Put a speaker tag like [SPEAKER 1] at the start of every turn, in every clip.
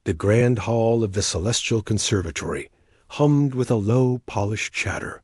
[SPEAKER 1] The grand hall of the Celestial Conservatory hummed with a low, polished chatter.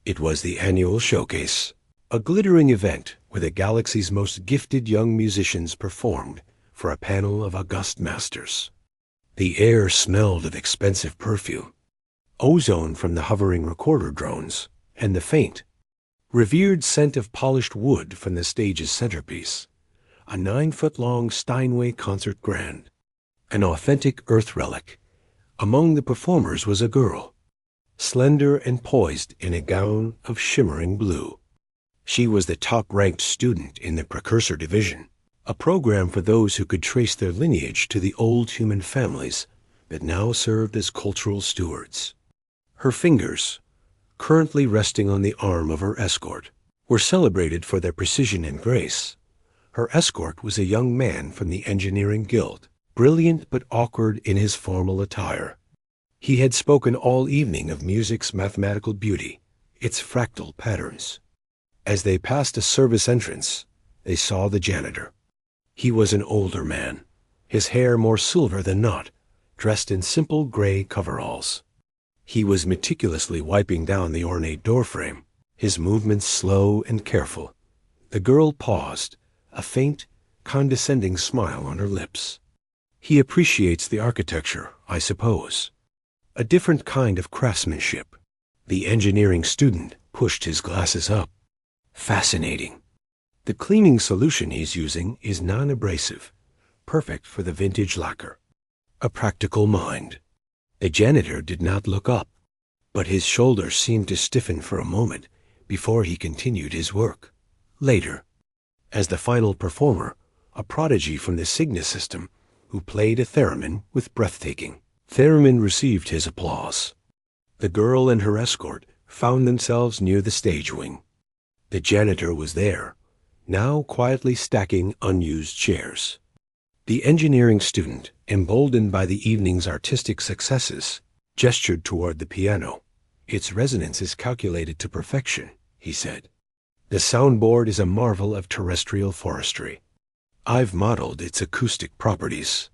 [SPEAKER 1] It was the annual showcase, a glittering event where the galaxy's most gifted young musicians performed for a panel of august masters. The air smelled of expensive perfume, ozone from the hovering recorder drones, and the faint, revered scent of polished wood from the stage's centerpiece, a 9-foot-long Steinway concert grand, an authentic Earth relic. Among the performers was a girl, slender and poised in a gown of shimmering blue. She was the top-ranked student in the Precursor Division, a program for those who could trace their lineage to the old human families that now served as cultural stewards. Her fingers, currently resting on the arm of her escort, were celebrated for their precision and grace. Her escort was a young man from the Engineering Guild, brilliant but awkward in his formal attire. He had spoken all evening of music's mathematical beauty, its fractal patterns. As they passed a service entrance, they saw the janitor. He was an older man, his hair more silver than not, dressed in simple gray coveralls. He was meticulously wiping down the ornate doorframe, his movements slow and careful. The girl paused, a faint, condescending smile on her lips. He appreciates the architecture, I suppose. A different kind of craftsmanship. The engineering student pushed his glasses up. Fascinating. The cleaning solution he's using is non-abrasive, perfect for the vintage lacquer. A practical mind. The janitor did not look up, but his shoulders seemed to stiffen for a moment before he continued his work. Later, as the final performer, a prodigy from the Cygnus system who played a theremin with breathtaking. Theremin received his applause. The girl and her escort found themselves near the stage wing. The janitor was there, now quietly stacking unused chairs. The engineering student, emboldened by the evening's artistic successes, gestured toward the piano. Its resonance is calculated to perfection, he said. The soundboard is a marvel of terrestrial forestry. I've modeled its acoustic properties.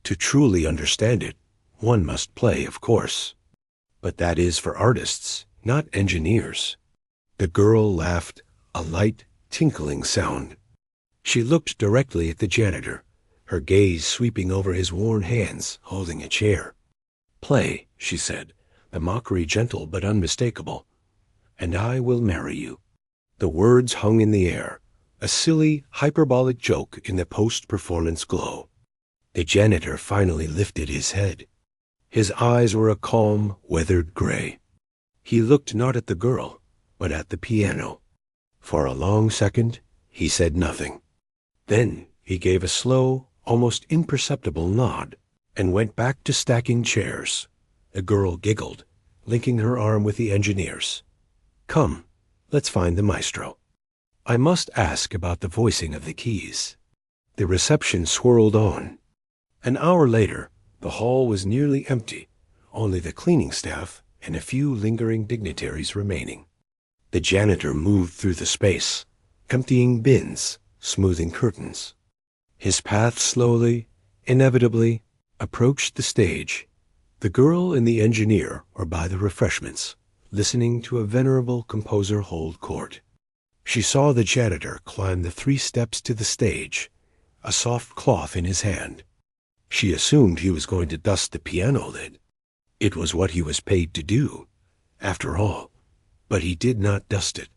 [SPEAKER 1] To truly understand it, one must play, of course. But that is for artists, not engineers. The girl laughed, a light, tinkling sound. She looked directly at the janitor, her gaze sweeping over his worn hands, holding a chair. Play, she said, the mockery gentle but unmistakable. And I will marry you. The words hung in the air, a silly, hyperbolic joke in the post-performance glow. The janitor finally lifted his head. His eyes were a calm, weathered gray. He looked not at the girl, but at the piano. For a long second, he said nothing. Then he gave a slow, almost imperceptible nod, and went back to stacking chairs. The girl giggled, linking her arm with the engineer's. Come, let's find the maestro. I must ask about the voicing of the keys. The reception swirled on. An hour later, the hall was nearly empty, only the cleaning staff and a few lingering dignitaries remaining. The janitor moved through the space, emptying bins, smoothing curtains. His path slowly, inevitably, approached the stage. The girl and the engineer were by the refreshments, listening to a venerable composer hold court. She saw the janitor climb the 3 steps to the stage, a soft cloth in his hand. She assumed he was going to dust the piano lid. It was what he was paid to do, after all. But he did not dust it.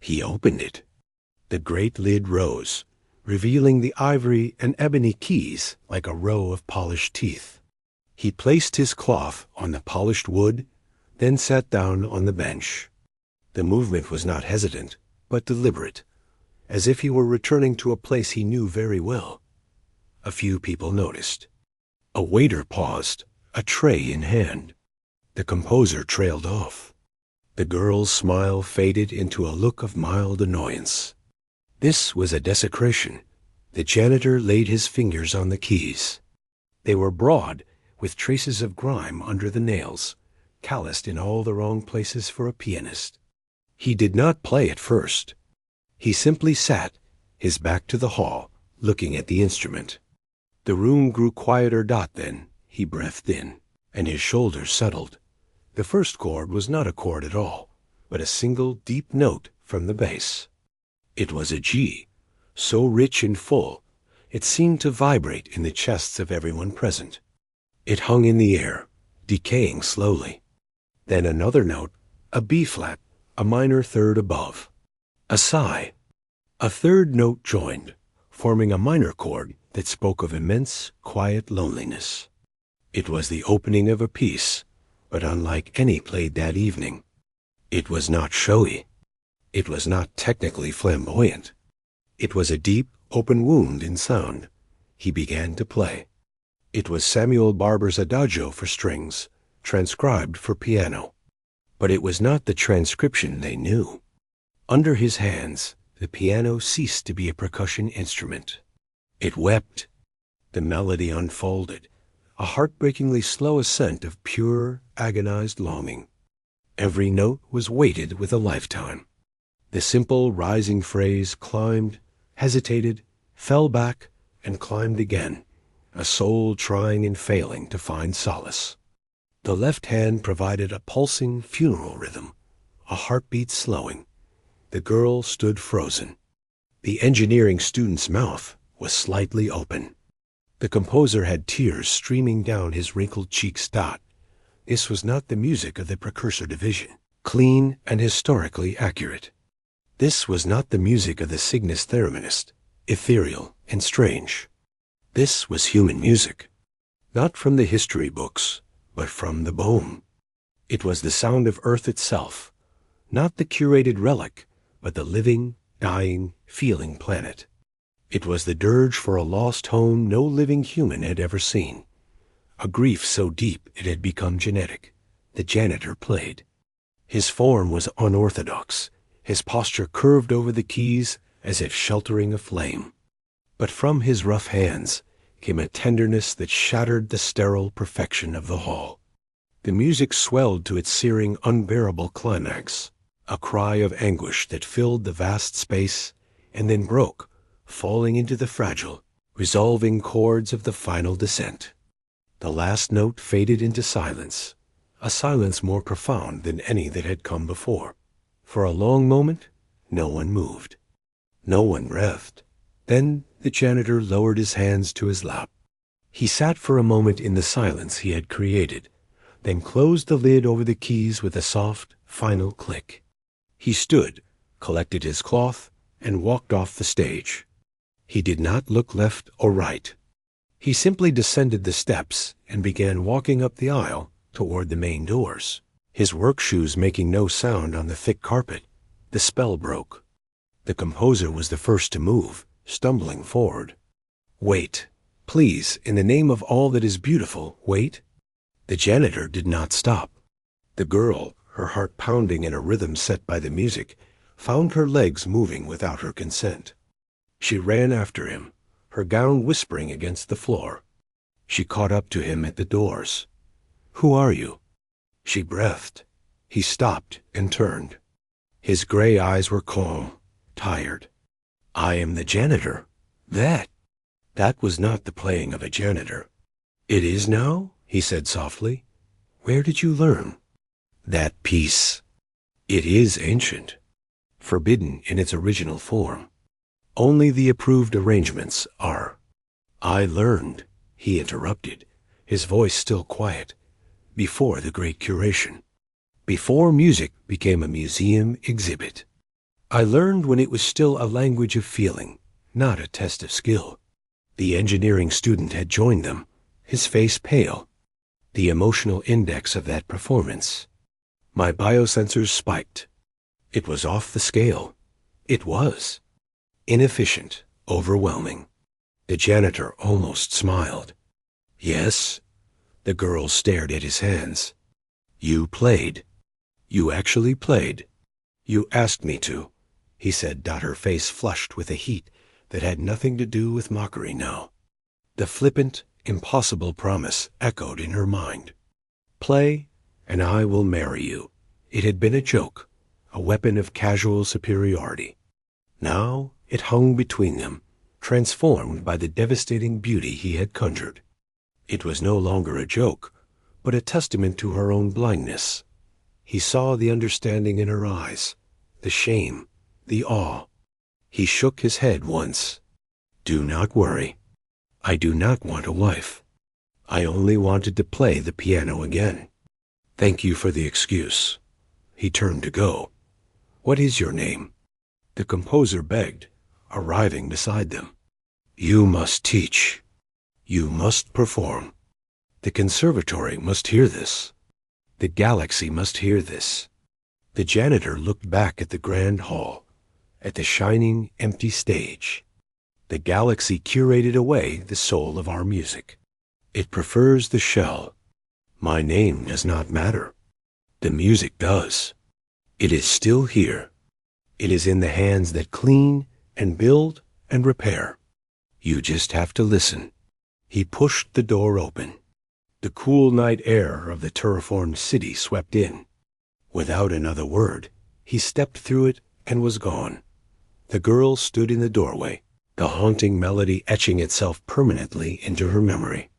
[SPEAKER 1] He opened it. The great lid rose, revealing the ivory and ebony keys like a row of polished teeth. He placed his cloth on the polished wood, then sat down on the bench. The movement was not hesitant, but deliberate, as if he were returning to a place he knew very well. A few people noticed. A waiter paused, a tray in hand. The composer trailed off. The girl's smile faded into a look of mild annoyance. This was a desecration. The janitor laid his fingers on the keys. They were broad, with traces of grime under the nails, calloused in all the wrong places for a pianist. He did not play at first. He simply sat, his back to the hall, looking at the instrument. The room grew quieter. Then, He breathed in, and his shoulders settled. The first chord was not a chord at all, but a single deep note from the bass. It was a G, so rich and full, it seemed to vibrate in the chests of everyone present. It hung in the air, decaying slowly. Then another note, a B-flat, a minor third above. A sigh. A third note joined, forming a minor chord that spoke of immense, quiet loneliness. It was the opening of a piece, but unlike any played that evening. It was not showy. It was not technically flamboyant. It was a deep, open wound in sound. He began to play. It was Samuel Barber's Adagio for strings, transcribed for piano. But it was not the transcription they knew. Under his hands, the piano ceased to be a percussion instrument. It wept. The melody unfolded, a heartbreakingly slow ascent of pure, agonized longing. Every note was weighted with a lifetime. The simple rising phrase climbed, hesitated, fell back, and climbed again, a soul trying and failing to find solace. The left hand provided a pulsing funeral rhythm, a heartbeat slowing. The girl stood frozen. The engineering student's mouth was slightly open. The composer had tears streaming down his wrinkled cheeks. This was not the music of the precursor division, clean and historically accurate. This was not the music of the Cygnus thereminist, ethereal and strange. This was human music, not from the history books, but from the bone. It was the sound of earth itself, not the curated relic, but the living, dying, feeling planet. It was the dirge for a lost home no living human had ever seen. A grief so deep it had become genetic. The janitor played. His form was unorthodox, his posture curved over the keys as if sheltering a flame. But from his rough hands came a tenderness that shattered the sterile perfection of the hall. The music swelled to its searing, unbearable climax, a cry of anguish that filled the vast space and then broke, falling into the fragile, resolving chords of the final descent. The last note faded into silence, a silence more profound than any that had come before. For a long moment, no one moved. No one breathed. Then the janitor lowered his hands to his lap. He sat for a moment in the silence he had created, then closed the lid over the keys with a soft, final click. He stood, collected his cloth, and walked off the stage. He did not look left or right. He simply descended the steps and began walking up the aisle toward the main doors, his work shoes making no sound on the thick carpet. The spell broke. The composer was the first to move, stumbling forward. "Wait. Please, in the name of all that is beautiful, wait." The janitor did not stop. The girl, her heart pounding in a rhythm set by the music, found her legs moving without her consent. She ran after him, her gown whispering against the floor. She caught up to him at the doors. "Who are you?" She breathed. He stopped and turned. His gray eyes were calm, tired. "I am the janitor." That was not the playing of a janitor. "It is now?" he said softly. "Where did you learn?" "That piece. It is ancient, forbidden in its original form. Only the approved arrangements are." "I learned," he interrupted, his voice still quiet, "before the great curation, before music became a museum exhibit. I learned when it was still a language of feeling, not a test of skill." The engineering student had joined them, his face pale. The emotional index of that performance. My biosensors spiked. It was off the scale. It was. Inefficient, overwhelming. The janitor almost smiled. "Yes?" The girl stared at his hands. "You played. You actually played. You asked me to," he said, her face flushed with a heat that had nothing to do with mockery now. The flippant, impossible promise echoed in her mind. "Play, and I will marry you." It had been a joke, a weapon of casual superiority. Now it hung between them, transformed by the devastating beauty he had conjured. It was no longer a joke, but a testament to her own blindness. He saw the understanding in her eyes, the shame, the awe. He shook his head once. "Do not worry. I do not want a wife. I only wanted to play the piano again. Thank you for the excuse." He turned to go. "What is your name?" the composer begged, arriving beside them. "You must teach. You must perform. The conservatory must hear this. The galaxy must hear this." The janitor looked back at the grand hall, at the shining, empty stage. "The galaxy curated away the soul of our music. It prefers the shell. My name does not matter. The music does. It is still here. It is in the hands that clean and build and repair. You just have to listen." He pushed the door open. The cool night air of the terraformed city swept in. Without another word, he stepped through it and was gone. The girl stood in the doorway, the haunting melody etching itself permanently into her memory.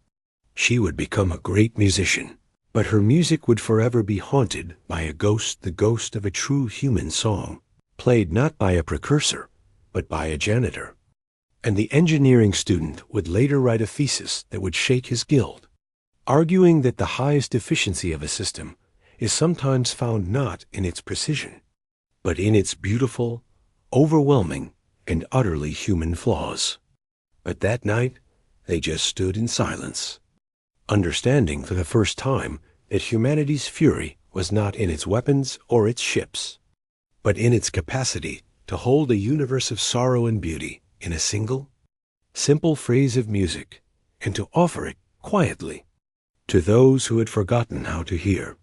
[SPEAKER 1] She would become a great musician, but her music would forever be haunted by a ghost, the ghost of a true human song, played not by a precursor, but by a janitor. And the engineering student would later write a thesis that would shake his guild, arguing that the highest efficiency of a system is sometimes found not in its precision, but in its beautiful, overwhelming, and utterly human flaws. But that night, they just stood in silence, understanding for the first time that humanity's fury was not in its weapons or its ships, but in its capacity to hold a universe of sorrow and beauty in a single, simple phrase of music, and to offer it quietly to those who had forgotten how to hear.